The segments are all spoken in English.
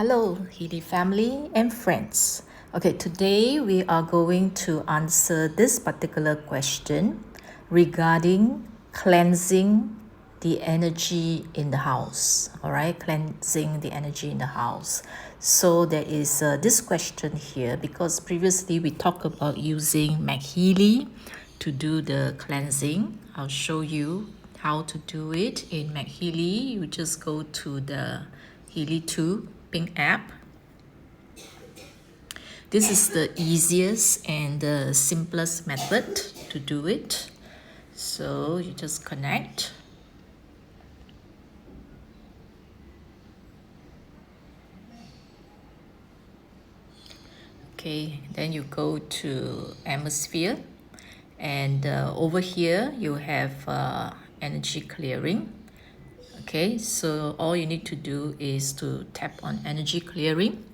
Hello, Healy family and friends. Okay, today we are going to answer this particular question regarding cleansing the energy in the house. All right, cleansing the energy in the house. So there is this question here because previously we talked about using MagHealy to do the cleansing. I'll show you how to do it in MagHealy. You just go to the Healy 2 Ping app. This is the easiest and the simplest method to do it. So you just connect. Okay, then you go to atmosphere, and over here you have energy clearing. Okay, so all you need to do is to tap on energy clearing.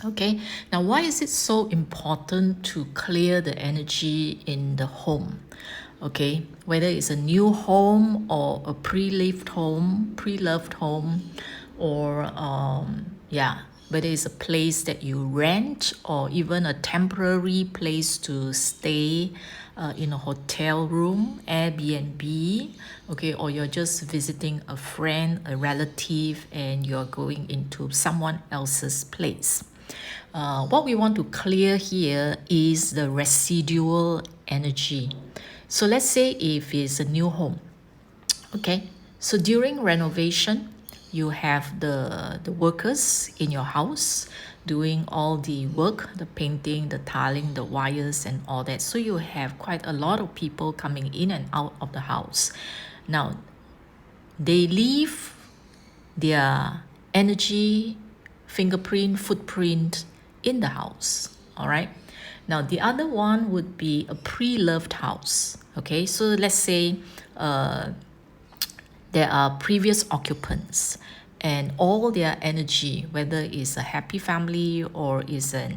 Okay, now why is it so important to clear the energy in the home? Okay, whether it's a new home or a pre-loved home, or whether it's a place that you rent or even a temporary place to stay in a hotel room, Airbnb, okay, or you're just visiting a friend, a relative, and you're going into someone else's place. What we want to clear here is the residual energy. So let's say if it's a new home, okay, so during renovation, you have the workers in your house doing all the work, the painting, the tiling, the wires and all that. So you have quite a lot of people coming in and out of the house. Now, they leave their energy, footprint in the house, all right? Now, the other one would be a pre-loved house, okay? So let's say there are previous occupants and all their energy, whether it's a happy family or is a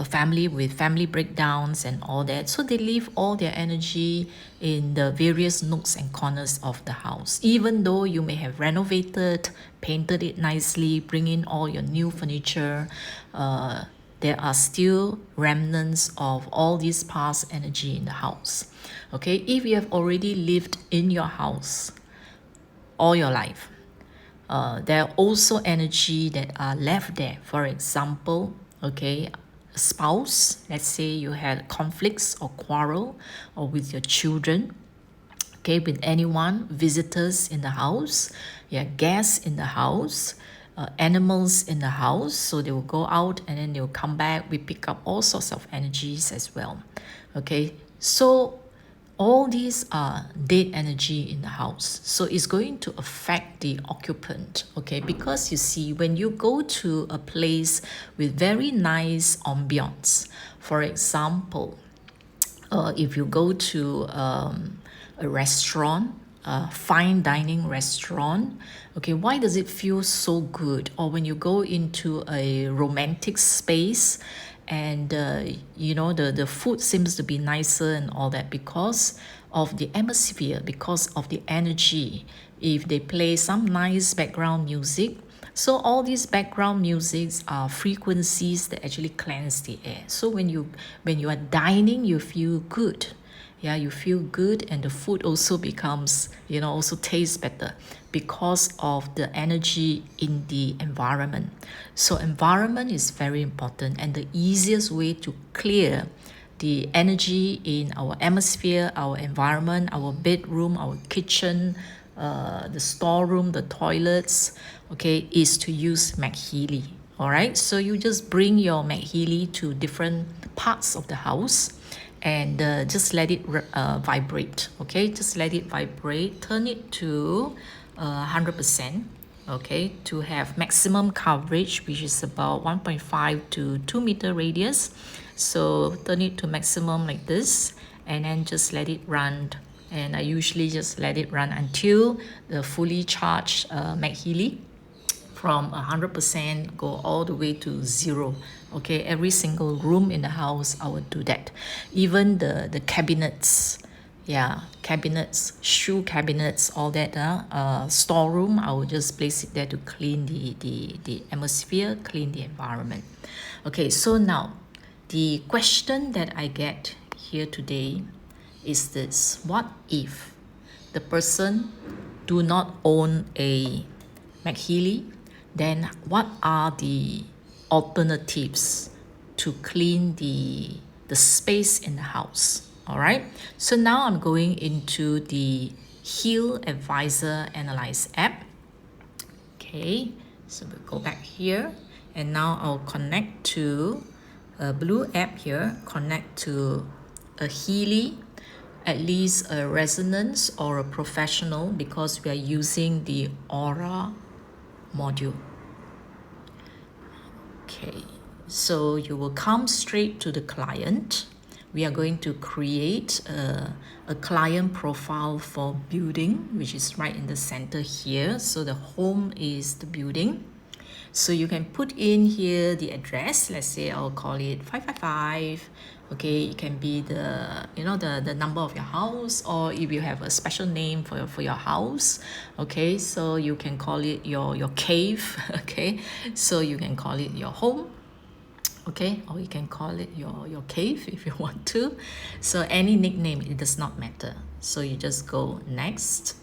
family with family breakdowns and all that. So they leave all their energy in the various nooks and corners of the house. Even though you may have renovated, painted it nicely, bring in all your new furniture, there are still remnants of all this past energy in the house. Okay, if you have already lived in your house all your life, there are also energy that are left there. For example, okay, a spouse, let's say you had conflicts or quarrel, or with your children, okay, with anyone, visitors in the house, yeah, guests in the house, animals in the house. So they will go out and then they'll come back. We pick up all sorts of energies as well. Okay, so all these are dead energy in the house. So it's going to affect the occupant, okay? Because you see, when you go to a place with very nice ambiance, for example, if you go to a restaurant, a fine dining restaurant, okay, why does it feel so good? Or when you go into a romantic space and the food seems to be nicer and all that, because of the atmosphere, because of the energy. If they play some nice background music, so all these background musics are frequencies that actually cleanse the air. So when you are dining, you feel good. Yeah, you feel good, and the food also becomes, also tastes better because of the energy in the environment. So environment is very important, and the easiest way to clear the energy in our atmosphere, our environment, our bedroom, our kitchen, the storeroom, the toilets, okay, is to use MagHealy. All right, so you just bring your MagHealy to different parts of the house and just let it vibrate. Okay, just let it vibrate. Turn it to 100%. Okay, to have maximum coverage, which is about 1.5 to 2 meter radius. So turn it to maximum like this, and then just let it run. And I usually just let it run until the fully charged MagHealy from 100% go all the way to 0. Okay, every single room in the house I would do that. Even the cabinets, yeah, cabinets, shoe cabinets, all that, storeroom, I will just place it there to clean the atmosphere, clean the environment. Okay, so now the question that I get here today is this: what if the person do not own a MagHealy? Then what are the alternatives to clean the space in the house? All right, so now I'm going into the HealAdvisor Analyze app. Okay, so we'll go back here, and now I'll connect to a blue app here, connect to a Healy, at least a resonance or a professional, because we are using the Aura module. Okay, so you will come straight to the client. We are going to create a client profile for building, which is right in the center here. So the home is the building. So you can put in here the address. Let's say I'll call it 555. Okay, it can be the, you know, the number of your house, or if you have a special name for your house. Okay, so you can call it your cave. Okay, so you can call it your home. Okay, or you can call it your cave if you want to. So any nickname, it does not matter. So you just go next,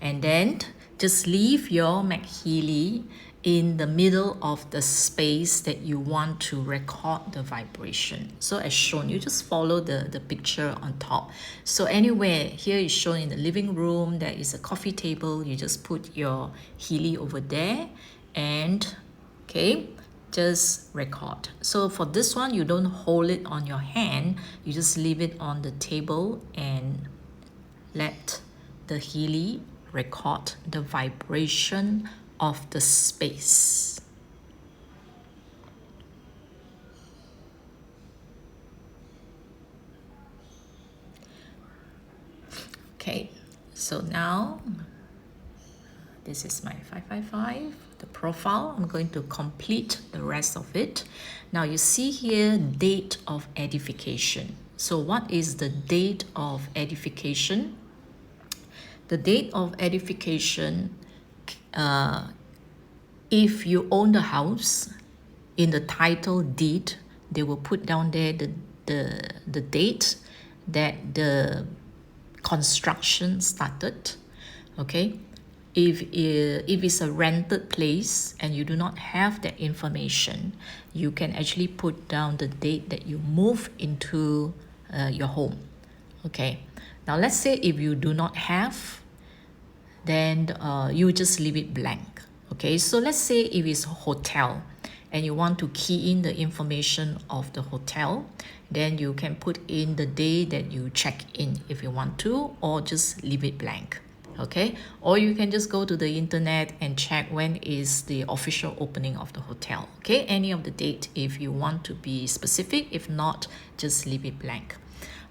and then just leave your MagHealy in the middle of the space that you want to record the vibration. So as shown, you just follow the picture on top. So anywhere here is shown in the living room, there is a coffee table, you just put your Healy over there, and okay, just record. So for this one, you don't hold it on your hand, you just leave it on the table and let the Healy record the vibration of the space. Okay, so now this is my 555, the profile. I'm going to complete the rest of it. Now you see here, date of edification. So what is the date of edification? The date of edification, if you own the house, in the title deed, they will put down there the date that the construction started. Okay, if it's a rented place and you do not have that information, you can actually put down the date that you move into your home. Okay, now let's say if you do not have, then you just leave it blank. Okay, so let's say if it's a hotel and you want to key in the information of the hotel, then you can put in the day that you check in if you want to, or just leave it blank. Okay, or you can just go to the internet and check when is the official opening of the hotel. Okay, any of the date if you want to be specific. If not, just leave it blank.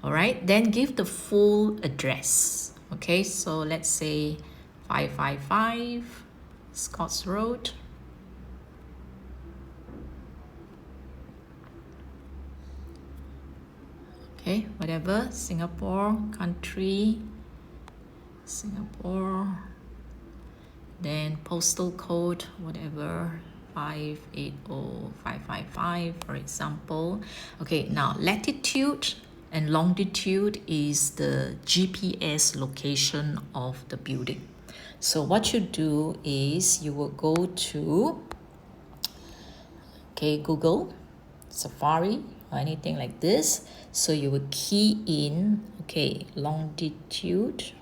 All right, then give the full address. Okay, so let's say 555 Scotts Road. Okay, whatever, Singapore, country, Singapore, then postal code, whatever, 580555, for example. Okay, now latitude and longitude is the GPS location of the building. So what you do is you will go to, okay, Google, Safari, or anything like this. So you will key in, okay, longitude,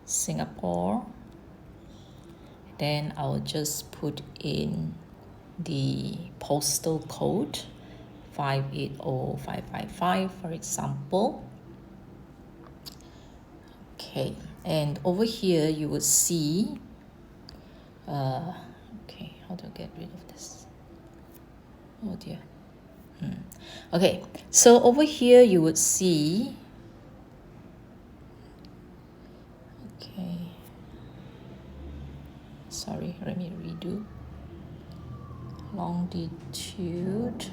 Singapore. Then I'll just put in the postal code 580555, for example. Okay, and over here you will see, okay, how do I get rid of this? Oh dear. Okay, so over here you would see, okay, sorry, let me redo. Longitude,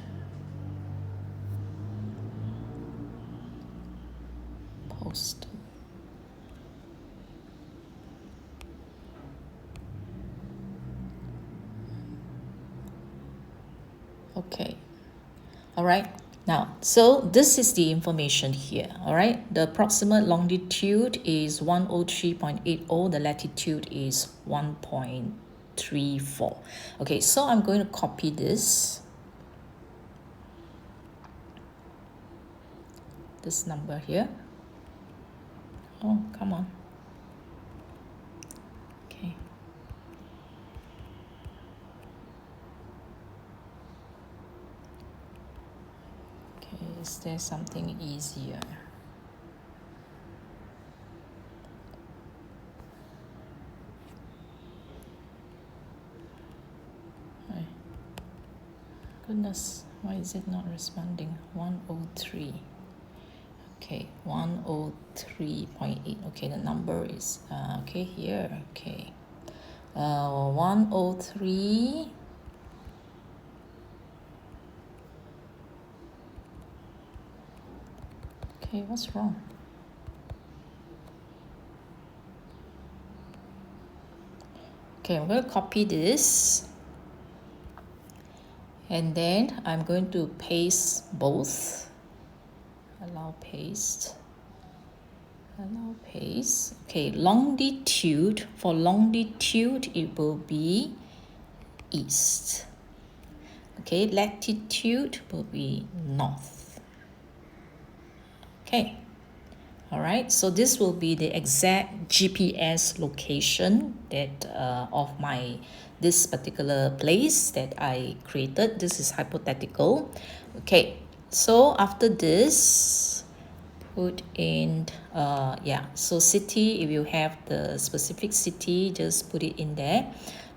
Okay. All right. Now, so this is the information here. All right. The approximate longitude is 103.80. The latitude is 1.34. Okay. So I'm going to copy this number here. Oh, come on. Okay. Okay, is there something easier? Right. Goodness, why is it not responding? 103. Okay, 103.8. Okay, the number is okay here. Okay, 103. Okay, what's wrong? Okay, I'm going to copy this, and then I'm going to paste both. Allow paste. Okay, longitude. For longitude, it will be east. Okay, latitude will be north. Okay. All right, so this will be the exact GPS location that of this particular place that I created. This is hypothetical. Okay, so after this, put in so city. If you have the specific city, just put it in there.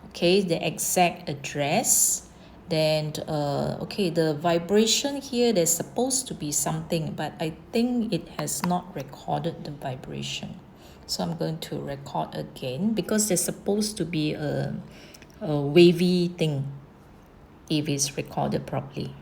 Okay, the exact address. Then okay, the vibration here, there's supposed to be something, but I think it has not recorded the vibration, so I'm going to record again, because there's supposed to be a wavy thing if it's recorded properly.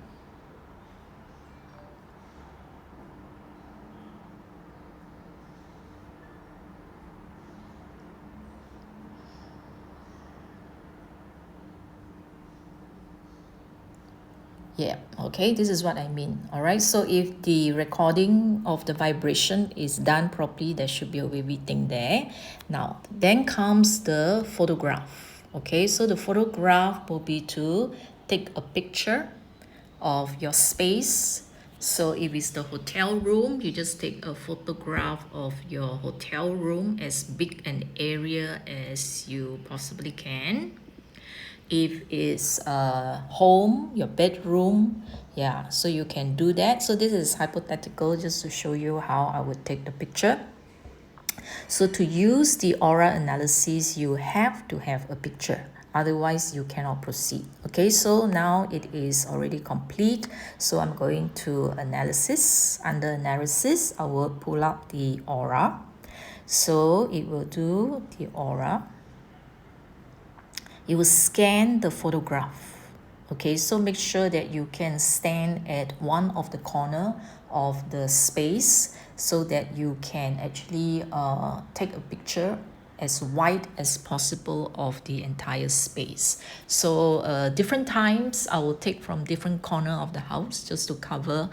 Yeah, okay, this is what I mean. All right, so if the recording of the vibration is done properly, there should be a wavy thing there. Now, then comes the photograph. Okay, so the photograph will be to take a picture of your space. So if it's the hotel room, you just take a photograph of your hotel room, as big an area as you possibly can. If it's home, your bedroom, yeah, so you can do that. So this is hypothetical, just to show you how I would take the picture. So to use the aura analysis, you have to have a picture, otherwise you cannot proceed. Okay, so now it is already complete, so I'm going to analysis. Under analysis, I will pull up the aura, so it will do the aura. It will scan the photograph. Okay, so make sure that you can stand at one of the corner of the space, so that you can actually take a picture as wide as possible of the entire space. So different times I will take from different corner of the house, just to cover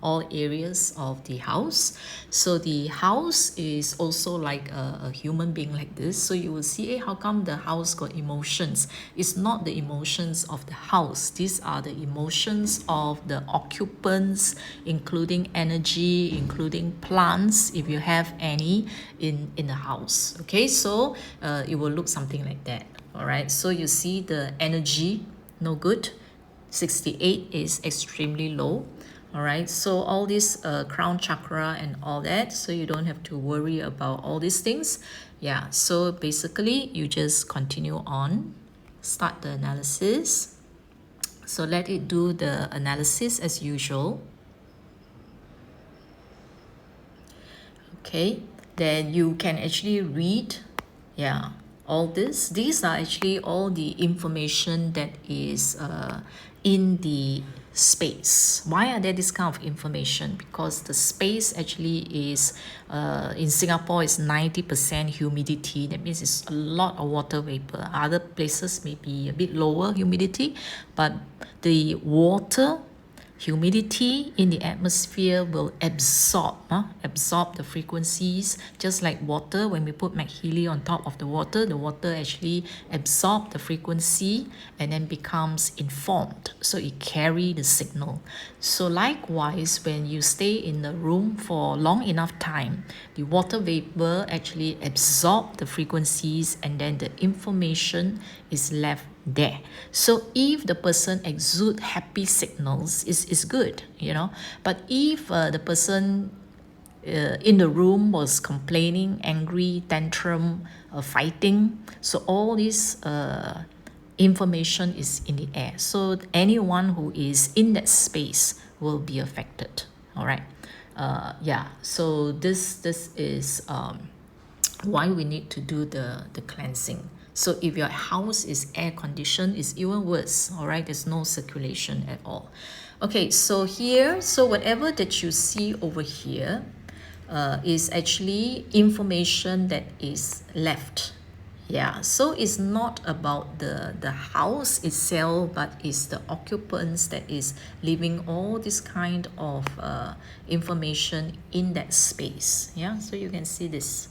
all areas of the house. So the house is also like a human being like this. So you will see, hey, how come the house got emotions? It's not the emotions of the house. These are the emotions of the occupants, including energy, including plants, if you have any in the house. Okay, so it will look something like that. All right, so you see the energy, no good. 68 is extremely low. All right, so all this crown chakra and all that, so you don't have to worry about all these things. Yeah, so basically you just continue on, start the analysis. So let it do the analysis as usual. Okay, then you can actually read, yeah, all this. These are actually all the information that is in the space. Why are there this kind of information? Because the space actually is in Singapore is 90% humidity. That means it's a lot of water vapor. Other places may be a bit lower humidity, but the water humidity in the atmosphere will absorb the frequencies, just like water. When we put MagHealy on top of the water actually absorbs the frequency and then becomes informed, so it carries the signal. So likewise, when you stay in the room for long enough time, the water vapor actually absorb the frequencies, and then the information is left there. So if the person exude happy signals, is good, you know. But if the person in the room was complaining, angry, tantrum, fighting, so all this information is in the air. So anyone who is in that space will be affected. All right. Yeah. So this is why we need to do the cleansing. So if your house is air conditioned, it's even worse. All right, there's no circulation at all. Okay, so here, so whatever that you see over here is actually information that is left. Yeah, so it's not about the house itself, but it's the occupants that is leaving all this kind of information in that space. Yeah, so you can see this.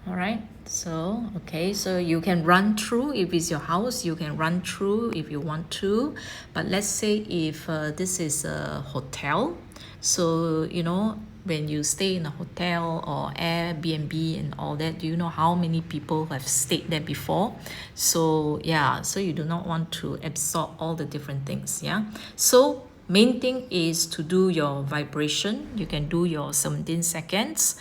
All right, so okay, so you can run through. If it's your house, you can run through if you want to. But let's say if this is a hotel, so you know, when you stay in a hotel or Airbnb and all that, do you know how many people have stayed there before? So yeah, so you do not want to absorb all the different things. Yeah, so main thing is to do your vibration. You can do your 17 seconds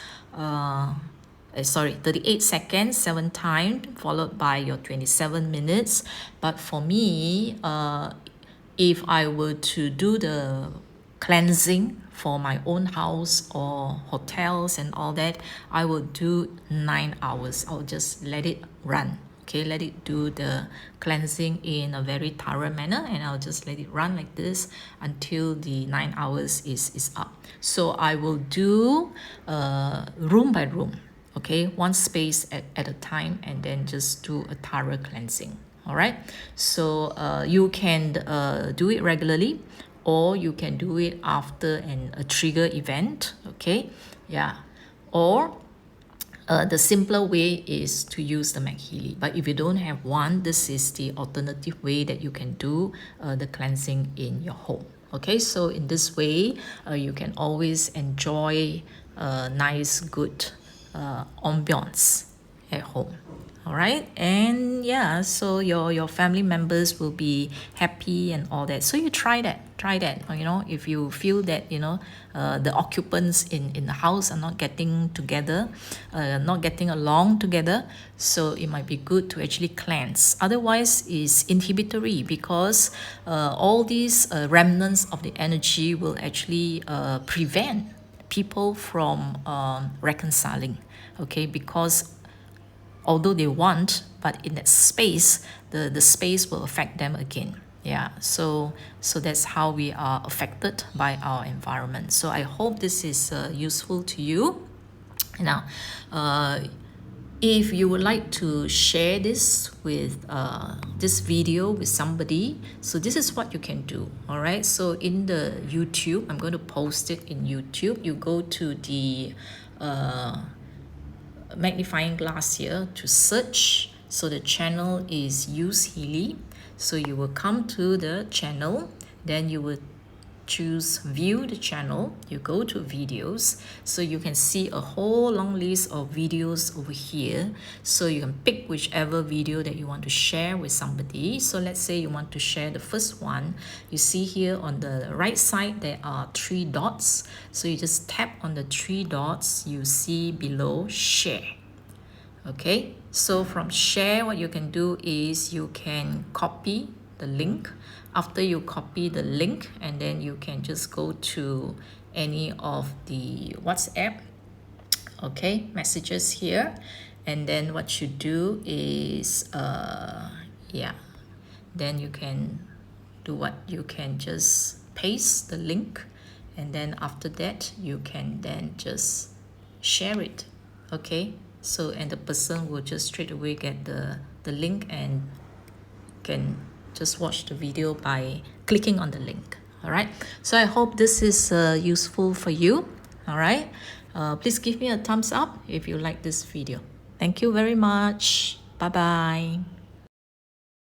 38 seconds 7 times, followed by your 27 minutes. But for me, if I were to do the cleansing for my own house or hotels and all that, I will do 9 hours. I'll just let it run. Okay, let it do the cleansing in a very thorough manner, and I'll just let it run like this until the 9 hours is up. So I will do room by room. Okay, one space at a time, and then just do a thorough cleansing. All right, so you can do it regularly, or you can do it after a trigger event. Okay, yeah, or the simpler way is to use the MagHealy. But if you don't have one, this is the alternative way that you can do the cleansing in your home. Okay, so in this way, you can always enjoy nice, good ambiance at home. All right, and yeah, so your family members will be happy and all that. So you try that, you know. If you feel that, you know, the occupants in the house are not getting together, not getting along together, so it might be good to actually cleanse. Otherwise is inhibitory, because all these remnants of the energy will actually prevent people from reconciling. Okay, because although they want, but in that space, the space will affect them again. Yeah, so that's how we are affected by our environment. So I hope this is useful to you. Now, if you would like to share this with this video with somebody, so this is what you can do. All right, so in the YouTube, I'm going to post it in YouTube. You go to the magnifying glass here to search. So the channel is Use Healy. So you will come to the channel, then you will choose view the channel, you go to videos, so you can see a whole long list of videos over here. So you can pick whichever video that you want to share with somebody. So let's say you want to share the first one. You see here on the right side there are 3 dots, so you just tap on the 3 dots, you see below share. Okay, so from share, what you can do is you can copy the link. After you copy the link, and then you can just go to any of the WhatsApp okay, messages here. And then what you do is, yeah, then you can do what? You can just paste the link, and then after that, you can then just share it, okay? So, and the person will just straight away get the link and can just watch the video by clicking on the link. All right, so I hope this is useful for you. All right, please give me a thumbs up if you like this video. Thank you very much. Bye bye.